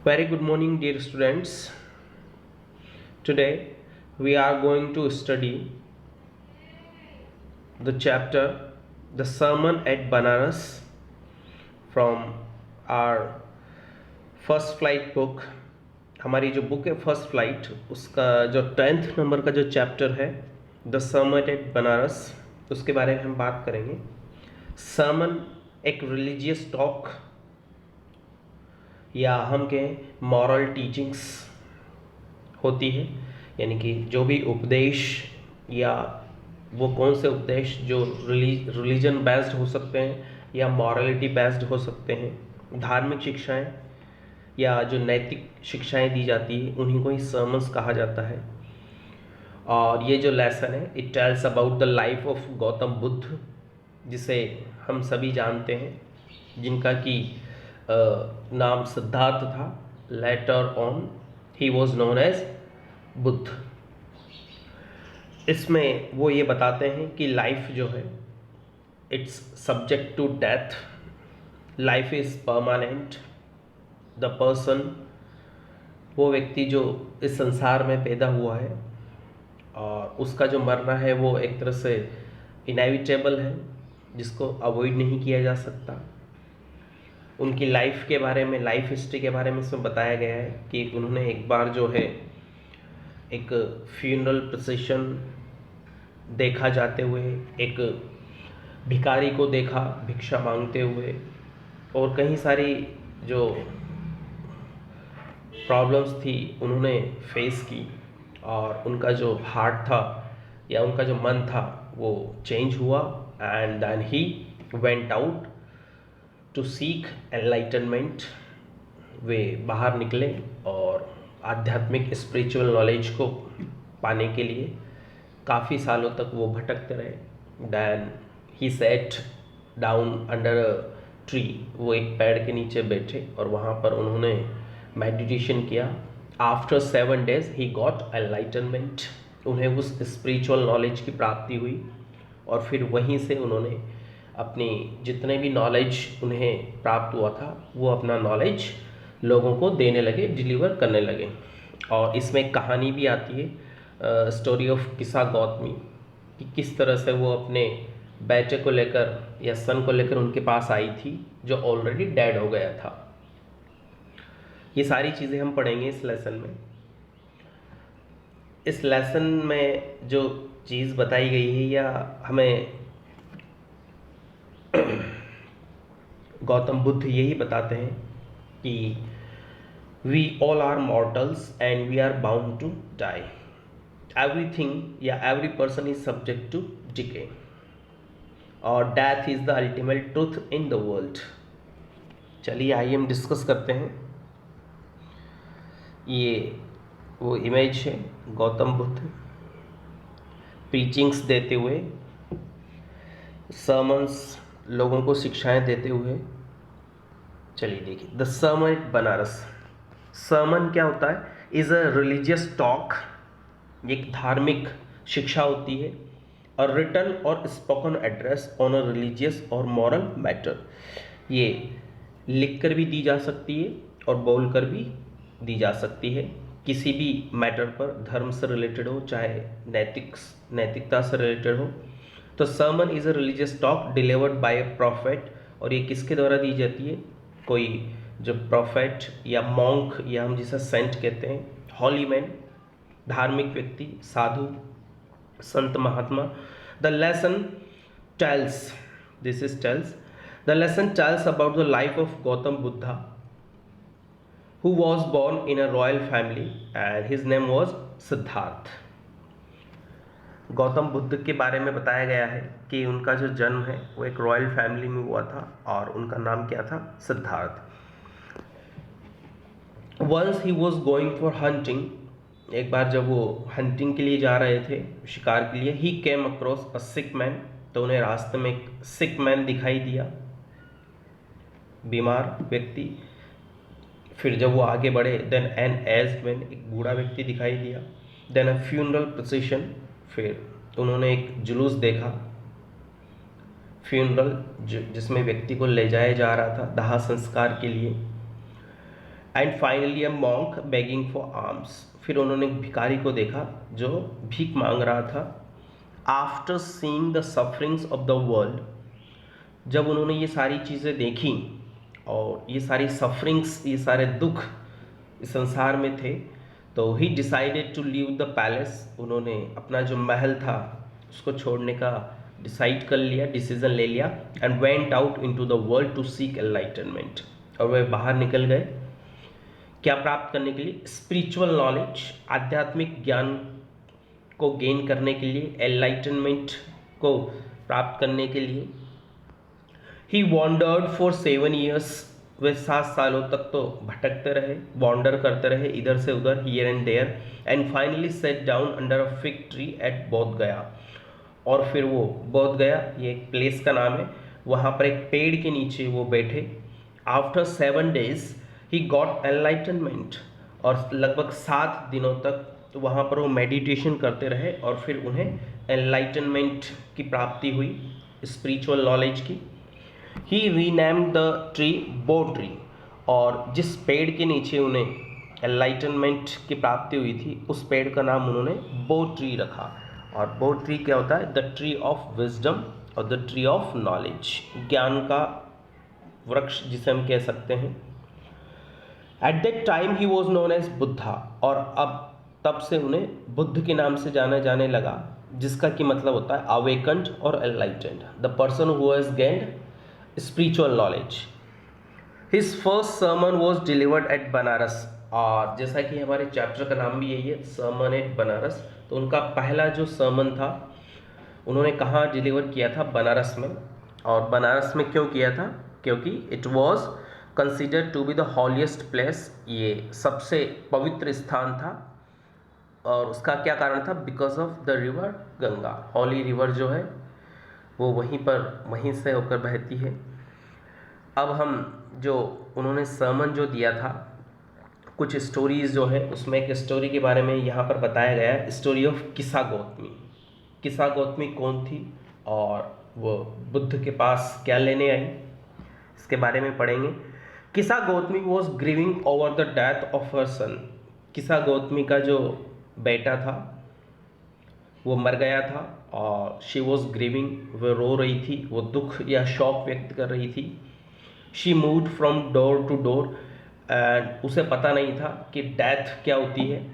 Very good morning, dear students. Today we are going to study the chapter The Sermon at Banaras from our first flight book. हमारी जो book है first flight, उसका जो 10th number का जो chapter है the sermon at Banaras, उसके बारे में हम बात करेंगे. सर्मन एक रिलीजियस टॉक या हम कहें मॉरल टीचिंग्स होती है, यानी कि जो भी उपदेश या वो कौन से उपदेश जो रिलीजन बेस्ड हो सकते हैं या मॉरलिटी बेस्ड हो सकते हैं, धार्मिक शिक्षाएं या जो नैतिक शिक्षाएं दी जाती है, उन्हीं को ही सर्मन्स कहा जाता है. और ये जो लेसन है it tells about the life of Gautam Buddha, जिसे हम सभी जानते हैं, जिनका कि नाम सिद्धार्थ था. Later on he was known as Buddha. इसमें वो ये बताते हैं कि लाइफ जो है it's subject to death, life is permanent. The person, वो व्यक्ति जो इस संसार में पैदा हुआ है और उसका जो मरना है वो एक तरह से इनएविटेबल है, जिसको अवॉइड नहीं किया जा सकता. उनकी लाइफ के बारे में, लाइफ हिस्ट्री के बारे में इसमें बताया गया है कि उन्होंने एक बार जो है एक फ्यूनरल प्रोसेशन देखा जाते हुए, एक भिखारी को देखा भिक्षा मांगते हुए, और कई सारी जो प्रॉब्लम्स थी उन्होंने फेस की, और उनका जो हार्ट था या उनका जो मन था वो चेंज हुआ. And then he went out to seek enlightenment. वे बाहर निकले और आध्यात्मिक स्पिरिचुअल नॉलेज को पाने के लिए काफ़ी सालों तक वो भटकते रहे. Then he sat down under a tree. वो एक पेड़ के नीचे बैठे और वहाँ पर उन्होंने मेडिटेशन किया. After 7 days he got enlightenment. उन्हें उस स्पिरिचुअल नॉलेज की प्राप्ति हुई और फिर वहीं से उन्होंने अपनी जितने भी नॉलेज उन्हें प्राप्त हुआ था वो अपना नॉलेज लोगों को देने लगे, डिलीवर करने लगे. और इसमें एक कहानी भी आती है, स्टोरी ऑफ किसा गौतमी, कि किस तरह से वो अपने बेटे को लेकर या सन को लेकर उनके पास आई थी जो ऑलरेडी डेड हो गया था. ये सारी चीज़ें हम पढ़ेंगे इस लेसन में. इस लेसन में जो चीज़ बताई गई है या हमें गौतम बुद्ध यही बताते हैं कि we all are mortals and we are bound to die. Everything या every person is subject to decay, और death is the ultimate truth in the world. चलिए आइए हम डिस्कस करते हैं. ये वो इमेज है गौतम बुद्ध प्रीचिंग्स देते हुए, सर्मन्स लोगों को शिक्षाएं देते हुए. चलिए देखिए, the sermon at Banaras. Sermon क्या होता है? Is a religious talk. एक धार्मिक शिक्षा होती है. और written or spoken address on a religious or moral matter. ये लिखकर भी दी जा सकती है और बोलकर भी दी जा सकती है, किसी भी मैटर पर, धर्म से रिलेटेड हो चाहे नैतिकता से रिलेटेड हो. तो sermon is a religious talk delivered by a profit. और ये किसके द्वारा दी जाती है? कोई जो प्रॉफिट या मॉन्क या हम जिसे सेंट कहते हैं, हॉली मैन, धार्मिक व्यक्ति, साधु, संत, महात्मा. The lesson tells, this is tells, the lesson tells about the life of Gautam Buddha, who was born in a royal family and his name was Siddharth. Gautam Buddha के बारे में बताया गया है कि उनका जो जन्म है वो एक रॉयल फैमिली में हुआ था और उनका नाम क्या था? Siddhartha. Once he was going for hunting. एक बार जब वो हंटिंग के लिए जा रहे थे, शिकार के लिए, ही came across a sick man. तो उन्हें रास्ते में एक सिक मैन दिखाई दिया, बीमार व्यक्ति. फिर जब वो आगे बढ़े, देन एन एज मैन, एक बूढ़ा व्यक्ति दिखाई दिया. Then a funeral procession. फिर उन्होंने एक जुलूस देखा, फ्यूनरल जिसमें व्यक्ति को ले जाया जा रहा था दाह संस्कार के लिए. And finally a monk begging for arms. फिर उन्होंने एक भिखारी को देखा जो भीख मांग रहा था। After seeing the sufferings of the world, जब उन्होंने ये सारी चीज़ें देखी और ये सारी सफरिंग्स, ये सारे दुख इस संसार में थे, तो he decided to leave the palace. उन्होंने अपना जो महल था उसको छोड़ने का डिसाइड कर लिया, डिसीजन ले लिया। And went out into the world to seek enlightenment. और वह बाहर निकल गए क्या प्राप्त करने के लिए? स्पिरिचुअल नॉलेज, आध्यात्मिक ज्ञान को गेन करने के लिए, एनलाइटनमेंट को प्राप्त करने के लिए। ही वॉन्डर्ड फॉर 7 years। वे 7 सालों तक तो भटकते रहे, वॉन्डर करते रहे इधर से उधर, here and there. And finally sat down under a fig tree at Bodh Gaya. और फिर वो बोध गया, ये एक प्लेस का नाम है, वहाँ पर एक पेड़ के नीचे वो बैठे। After 7 days he got enlightenment. और लगभग 7 दिनों तक वहाँ पर वो मेडिटेशन करते रहे और फिर उन्हें एनलाइटनमेंट की प्राप्ति हुई, स्पिरिचुअल नॉलेज की। ही रीनेम्ड द ट्री बो ट्री। और जिस पेड़ के नीचे उन्हें एनलाइटनमेंट की प्राप्ति हुई थी उस पेड़ का नाम उन्होंने बो ट्री रखा। और बो ट्री क्या होता है? द ट्री ऑफ विजडम और द ट्री ऑफ नॉलेज, ज्ञान का वृक्ष जिसे हम कह सकते हैं। At that time he was known as Buddha. और अब तब से उन्हें बुद्ध के नाम से जाना जाने लगा, जिसका कि मतलब होता है अवेकन्ड और enlightened, the person who has gained spiritual knowledge. His first sermon was delivered eight Banaras. और जैसा कि हमारे चैप्टर का नाम भी यही है, सर्मन एट बनारस, तो उनका पहला जो सर्मन था उन्होंने कहाँ डिलीवर किया था? बनारस में। और बनारस में क्यों किया था? क्योंकि it was considered to be the holiest place, ये सबसे पवित्र स्थान था। और उसका क्या कारण था? Because of the river Ganga. Holy river जो है वो वहीं से होकर बहती है। अब हम जो उन्होंने सर्मन जो दिया था, कुछ स्टोरीज़ जो है उसमें एक स्टोरी के बारे में यहाँ पर बताया गया है, स्टोरी ऑफ किसा गौतमी। किसा गौतमी कौन थी और वो बुद्ध के पास क्या लेने आई, इसके बारे में पढ़ेंगे। Kisa Gautami was grieving over the death of her son. Kisa Gautami का जो बेटा था वो मर गया था और शी वॉज ग्रीविंग, वो रो रही थी, वो दुख या शोक व्यक्त कर रही थी। She moved from door to door and उसे पता नहीं था कि डेथ क्या होती है।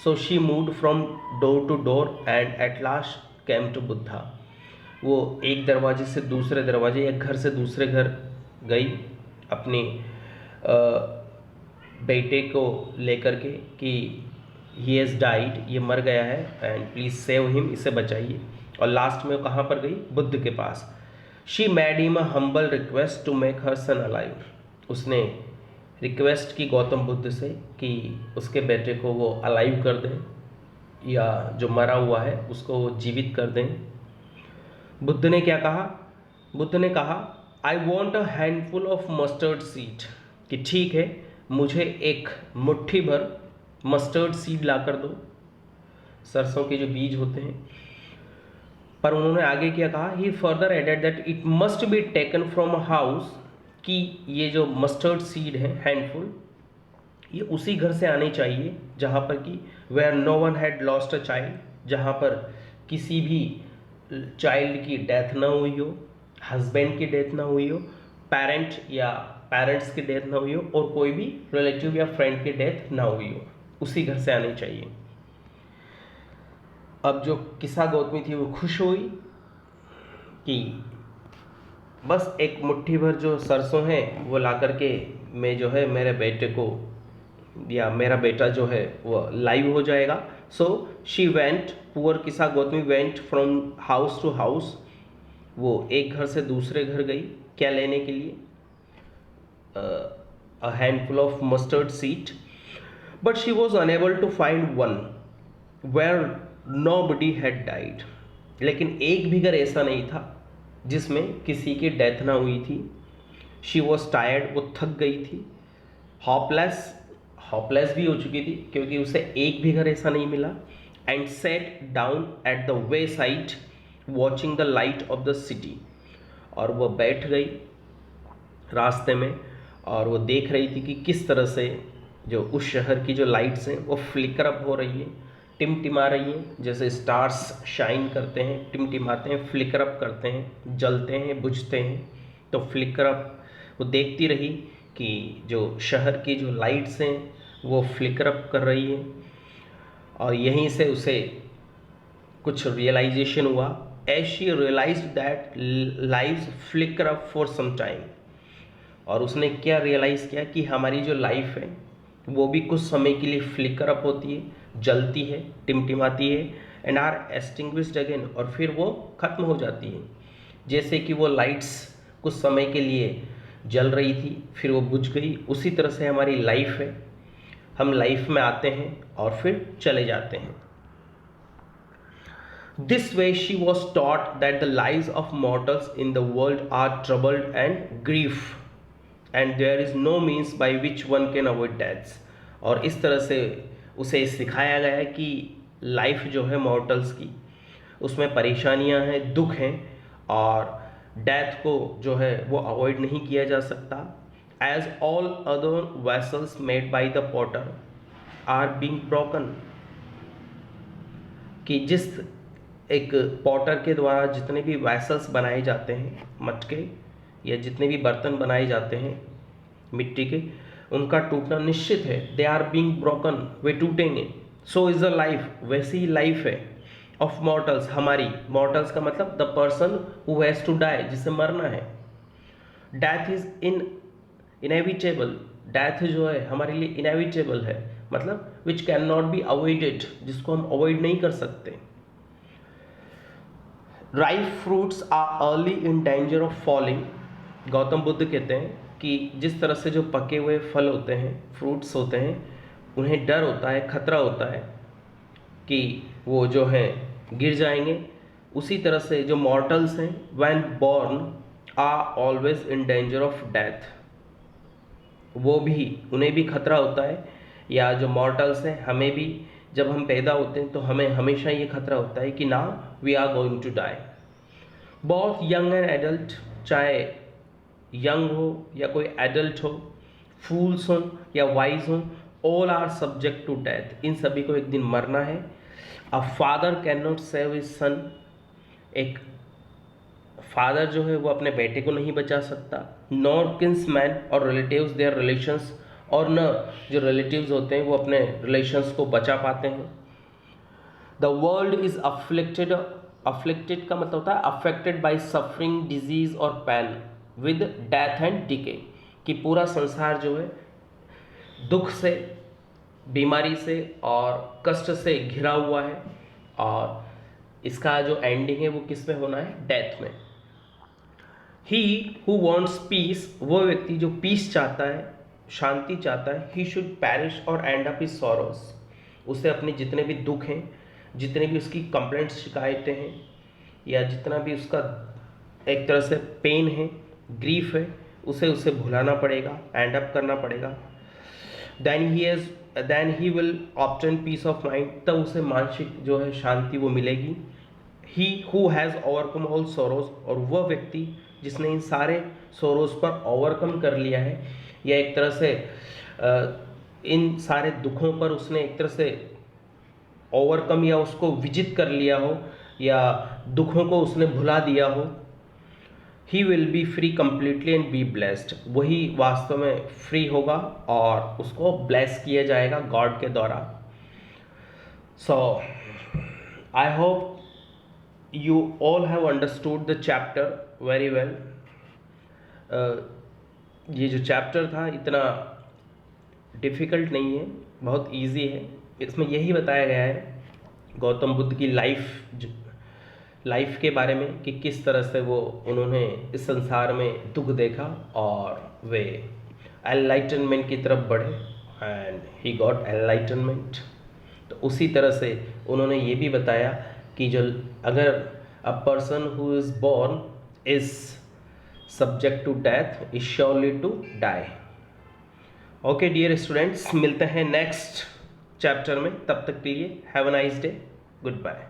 So she moved from door to door and at last came to Buddha. वो एक दरवाजे से दूसरे दरवाजे, एक घर से दूसरे घर गई अपने बेटे को लेकर के कि ही हैज़ डाइड, ये मर गया है, एंड प्लीज़ सेव हिम, इसे बचाइए। और लास्ट में वो कहाँ पर गई? बुद्ध के पास। She made him a humble request to make her son alive. उसने रिक्वेस्ट की गौतम बुद्ध से कि उसके बेटे को वो अलाइव कर दें, या जो मरा हुआ है उसको वो जीवित कर दें। बुद्ध ने क्या कहा? बुद्ध ने कहा I want a handful of mustard seed, कि ठीक है मुझे एक मुट्ठी भर मस्टर्ड सीड ला कर दो, सरसों के जो बीज होते हैं। पर उन्होंने आगे क्या कहा? He further added that it must be taken from a house, कि ये जो मस्टर्ड सीड है हैंडफुल, ये उसी घर से आने चाहिए जहाँ पर कि where no one had lost a child, जहाँ पर किसी भी चाइल्ड की डेथ ना हुई हो, हस्बैंड की डेथ ना हुई हो, पेरेंट्स की डेथ ना हुई हो, और कोई भी रिलेटिव या फ्रेंड की डेथ ना हुई हो, उसी घर से आनी चाहिए। अब जो किसा गौतमी थी वो खुश हुई कि बस एक मुट्ठी भर जो सरसों है वो ला करके मैं जो है मेरे बेटे को, या मेरा बेटा जो है वो लाइव हो जाएगा। So she went, poor Kisa Gotami went from house to house. वो एक घर से दूसरे घर गई, क्या लेने के लिए? A handful of mustard seed. But she was unable to find one where nobody had died. लेकिन एक भी घर ऐसा नहीं था जिसमें किसी की डेथ ना हुई थी। शी वॉज टायर्ड, वो थक गई थी। हॉपलेस भी हो चुकी थी क्योंकि उसे एक भी घर ऐसा नहीं मिला। And set down at the way side watching the light of the city. और वह बैठ गई रास्ते में और वो देख रही थी कि किस तरह से जो उस शहर की जो लाइट्स हैं वो फ्लिकर अप हो रही है, टिमटिमा रही हैं, जैसे स्टार्स शाइन करते हैं, टिमटिमाते हैं, फ्लिकर अप करते हैं, जलते हैं, बुझते हैं। तो फ्लिकर अप वो देखती रही कि जो शहर की जो लाइट्स हैं वो फ्लिकर अप कर रही हैं, और यहीं से उसे कुछ रियलाइजेशन हुआ। As she realise that lives flicker up for some time, और उसने क्या रियलाइज़ किया कि हमारी जो लाइफ है वो भी कुछ समय के लिए फ्लिकर अप होती है, जलती है, टिमटिमाती है, एंड आर एक्सटिंग्विश्ड अगेन, और फिर वो ख़त्म हो जाती है। जैसे कि वो लाइट्स कुछ समय के लिए जल रही थी, फिर वो बुझ गई, उसी तरह से हमारी लाइफ है। हम लाइफ में आते हैं और फिर चले जाते हैं। This way she was taught that the lives of mortals in the world are troubled and grief, and there is no means by which one can avoid death. और इस तरह से उसे सिखाया गया है कि लाइफ जो है मॉर्टल्स की, उसमें परेशानियां हैं, दुख हैं, और डेथ को जो है वो अवॉइड नहीं किया जा सकता। As all other vessels made by the potter are being broken, कि जिस एक पॉटर के द्वारा जितने भी वैसल्स बनाए जाते हैं, मटके या जितने भी बर्तन बनाए जाते हैं मिट्टी के, उनका टूटना निश्चित है। दे आर बीइंग ब्रोकन, वे टूटेंगे। सो इज़ द लाइफ, वैसी ही लाइफ है ऑफ मॉर्टल्स, हमारी। मॉर्टल्स का मतलब the person who has to die, जिसे मरना है। डेथ इज इनएविटेबल, डेथ जो है हमारे लिए इनएविटेबल है, मतलब which can not be avoided, जिसको हम अवॉइड नहीं कर सकते। Ripe fruits are early in danger of falling, Gautam Buddha कहते हैं कि जिस तरह से जो पके हुए फल होते हैं, फ्रूट्स होते हैं, उन्हें डर होता है, खतरा होता है कि वो जो हैं गिर जाएंगे, उसी तरह से जो मॉर्टल्स हैं when born are always in danger of death, वो भी, उन्हें भी खतरा होता है, या जो मॉर्टल्स हैं हमें भी, जब हम पैदा होते हैं तो हमें हमेशा ये खतरा होता है कि ना we are going to die. बहुत यंग एंड एडल्ट, चाहे यंग हो या कोई एडल्ट हो, फूल्स हो या वाइज हो, all are subject to death, इन सभी को एक दिन मरना है। A father can not save his son, एक फादर जो है वो अपने बेटे को नहीं बचा सकता। नॉर किन्समैन और रिलेटिव्स देयर रिलेशंस, और न जो रिलेटिव्स होते हैं वो अपने रिलेशंस को बचा पाते हैं। The world is afflicted, afflicted का मतलब होता है अफेक्टेड बाय सफरिंग, डिजीज और pain with death and decay, कि पूरा संसार जो है दुख से, बीमारी से और कष्ट से घिरा हुआ है, और इसका जो एंडिंग है वो किस में होना है? डेथ में। ही हु वॉन्ट्स पीस, वो व्यक्ति जो पीस चाहता है, शांति चाहता है, ही शुड पैरिश और एंड अप हिज सॉरोज, उसे अपने जितने भी दुख हैं, जितने भी उसकी कंप्लेंट्स, शिकायतें हैं, या जितना भी उसका एक तरह से पेन है, ग्रीफ है, उसे भुलाना पड़ेगा, एंड अप करना पड़ेगा। Then he will obtain peace of mind, तब उसे मानसिक जो है शांति वो मिलेगी। He who has overcome all sorrows, और वह व्यक्ति जिसने इन सारे सोरोज पर ओवरकम कर लिया है, या एक तरह से इन सारे दुखों पर उसने एक तरह से ओवरकम या उसको विजित कर लिया हो, या दुखों को उसने भुला दिया हो, he will be free completely and be blessed, वही वास्तव में फ्री होगा और उसको ब्लेस किया जाएगा गॉड के द्वारा। So I hope you all have understood the chapter very well. ये जो चैप्टर था इतना डिफ़िकल्ट नहीं है, बहुत इजी है। इसमें यही बताया गया है गौतम बुद्ध की लाइफ के बारे में कि किस तरह से वो उन्होंने इस संसार में दुख देखा और वे एनलाइटनमेंट की तरफ बढ़े, एंड ही गॉट एनलाइटनमेंट। तो उसी तरह से उन्होंने ये भी बताया कि जो अगर a person who is born is subject to death is surely to die. Okay dear students, मिलते हैं नेक्स्ट चैप्टर में, तब तक के लिए have a nice day, good bye.